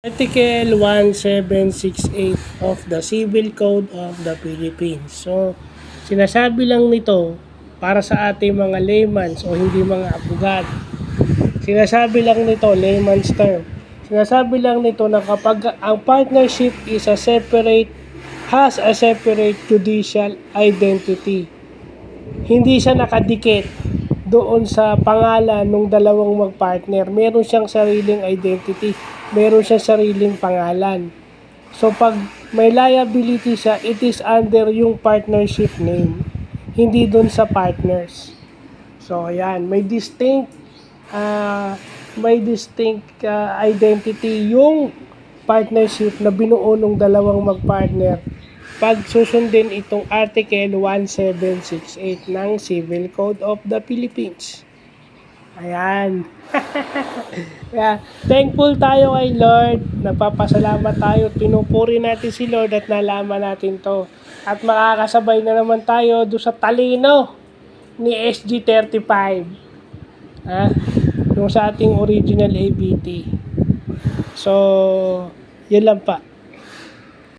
Article 1768 of the Civil Code of the Philippines. So, sinasabi lang nito para sa ating mga layman's o hindi mga abogad. Sinasabi lang nito, layman's term. Sinasabi lang nito na kapag ang partnership is has a separate judicial identity, hindi siya nakadikit doon sa pangalan ng dalawang magpartner. Meron siyang sariling identity. Meron siyang sariling pangalan. So, pag may liability siya, it is under yung partnership name. Hindi doon sa partners. So, ayan. May distinct identity yung partnership na binuo ng dalawang magpartner pag susundin itong Article 1768 ng Civil Code of the Philippines. Ayan. Kaya, thankful tayo kay Lord. Nagpapasalamat tayo. Pinupuri natin si Lord at nalaman natin to. At makakasabay na naman tayo doon sa talino ni SG35. Yung sa ating original ABT. So, yun lang pa.